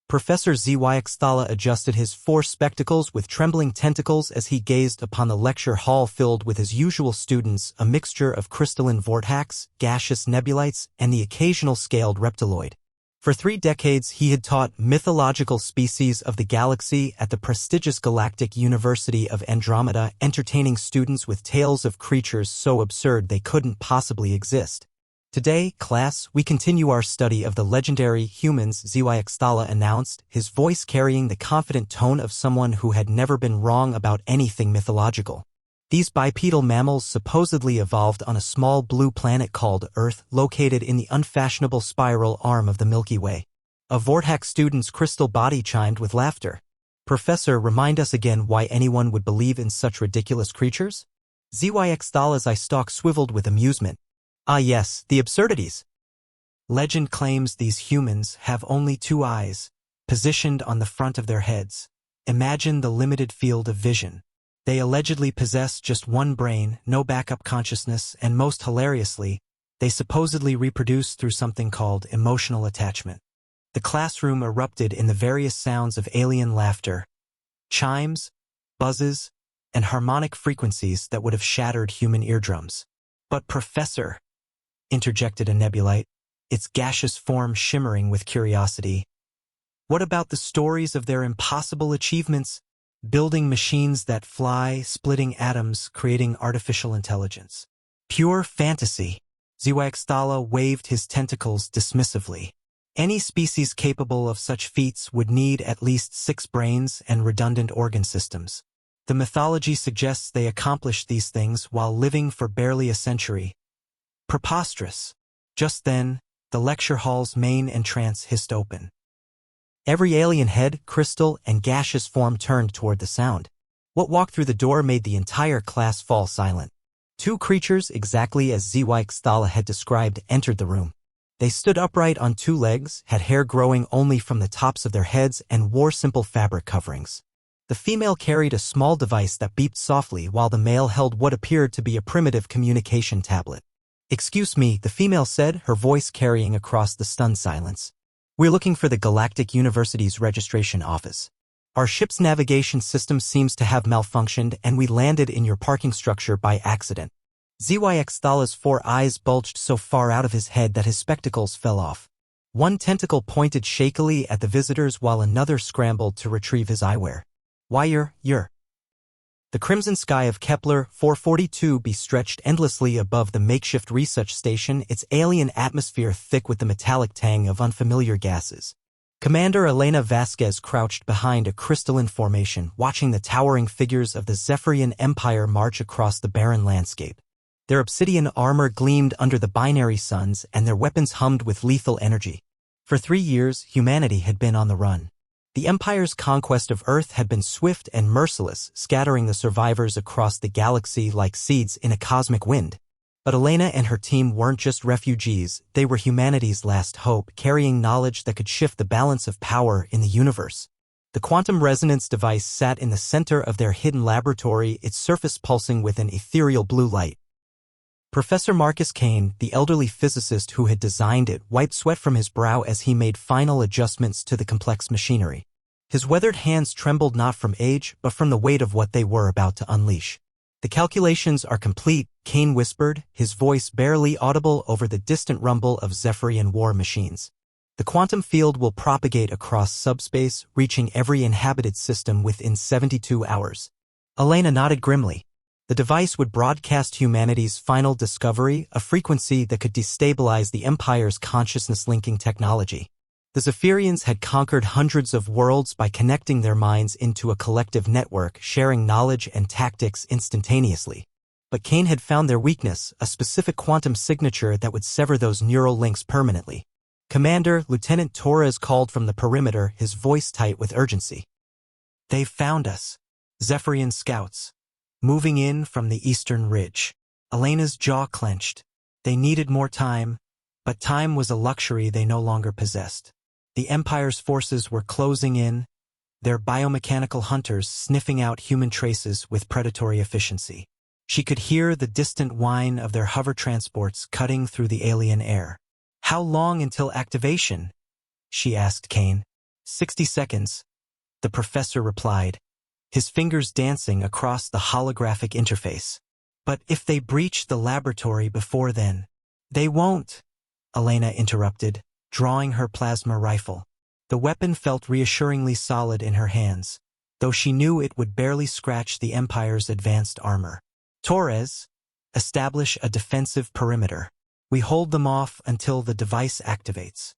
Professor Zwiextala adjusted his 4 spectacles with trembling tentacles as he gazed upon the lecture hall filled with his usual students, a mixture of crystalline vortex, gaseous nebulites, and the occasional scaled reptiloid. For 3 decades he had taught mythological species of the galaxy at the prestigious Galactic University of Andromeda, entertaining students with tales of creatures so absurd they couldn't possibly exist. Today, class, we continue our study of the legendary humans, Zwiextala announced, his voice carrying the confident tone of someone who had never been wrong about anything mythological. These bipedal mammals supposedly evolved on a small blue planet called Earth, located in the unfashionable spiral arm of the Milky Way. A vortex student's crystal body chimed with laughter. Professor, remind us again why anyone would believe in such ridiculous creatures? Zwiextala's eye stalk swiveled with amusement. Ah yes, the absurdities. Legend claims these humans have only 2 eyes, positioned on the front of their heads. Imagine the limited field of vision. They allegedly possess just 1 brain, no backup consciousness, and most hilariously, they supposedly reproduce through something called emotional attachment. The classroom erupted in the various sounds of alien laughter, chimes, buzzes, and harmonic frequencies that would have shattered human eardrums. But Professor, interjected a nebulite, its gaseous form shimmering with curiosity. What about the stories of their impossible achievements, building machines that fly, splitting atoms, creating artificial intelligence? Pure fantasy. Zwiextala waved his tentacles dismissively. Any species capable of such feats would need at least 6 brains and redundant organ systems. The mythology suggests they accomplished these things while living for barely a century. Preposterous. Just then, the lecture hall's main entrance hissed open. Every alien head, crystal, and gaseous form turned toward the sound. What walked through the door made the entire class fall silent. 2 creatures, exactly as Zwiextala had described, entered the room. They stood upright on 2 legs, had hair growing only from the tops of their heads, and wore simple fabric coverings. The female carried a small device that beeped softly while the male held what appeared to be a primitive communication tablet. Excuse me, the female said, her voice carrying across the stunned silence. We're looking for the Galactic University's registration office. Our ship's navigation system seems to have malfunctioned and we landed in your parking structure by accident. Zwiextala's 4 eyes bulged so far out of his head that his spectacles fell off. 1 tentacle pointed shakily at the visitors while another scrambled to retrieve his eyewear. Why you're. The crimson sky of Kepler 442b stretched endlessly above the makeshift research station, its alien atmosphere thick with the metallic tang of unfamiliar gases. Commander Elena Vasquez crouched behind a crystalline formation, watching the towering figures of the Zephyrian Empire march across the barren landscape. Their obsidian armor gleamed under the binary suns, and their weapons hummed with lethal energy. For 3 years, humanity had been on the run. The Empire's conquest of Earth had been swift and merciless, scattering the survivors across the galaxy like seeds in a cosmic wind. But Elena and her team weren't just refugees, they were humanity's last hope, carrying knowledge that could shift the balance of power in the universe. The quantum resonance device sat in the center of their hidden laboratory, its surface pulsing with an ethereal blue light. Professor Marcus Kane, the elderly physicist who had designed it, wiped sweat from his brow as he made final adjustments to the complex machinery. His weathered hands trembled not from age, but from the weight of what they were about to unleash. The calculations are complete, Kane whispered, his voice barely audible over the distant rumble of Zephyrian war machines. The quantum field will propagate across subspace, reaching every inhabited system within 72 hours. Elena nodded grimly. The device would broadcast humanity's final discovery, a frequency that could destabilize the Empire's consciousness-linking technology. The Zephyrians had conquered hundreds of worlds by connecting their minds into a collective network, sharing knowledge and tactics instantaneously. But Kane had found their weakness, a specific quantum signature that would sever those neural links permanently. Commander, Lieutenant Torres called from the perimeter, his voice tight with urgency. They've found us. Zephyrian scouts. Moving in from the eastern ridge. Elena's jaw clenched. They needed more time, but time was a luxury they no longer possessed. The Empire's forces were closing in, their biomechanical hunters sniffing out human traces with predatory efficiency. She could hear the distant whine of their hover transports cutting through the alien air. How long until activation? She asked Kane. 60 seconds, the professor replied, his fingers dancing across the holographic interface. But if they breach the laboratory before then, they won't, Elena interrupted, drawing her plasma rifle. The weapon felt reassuringly solid in her hands, though she knew it would barely scratch the Empire's advanced armor. Torres, establish a defensive perimeter. We hold them off until the device activates.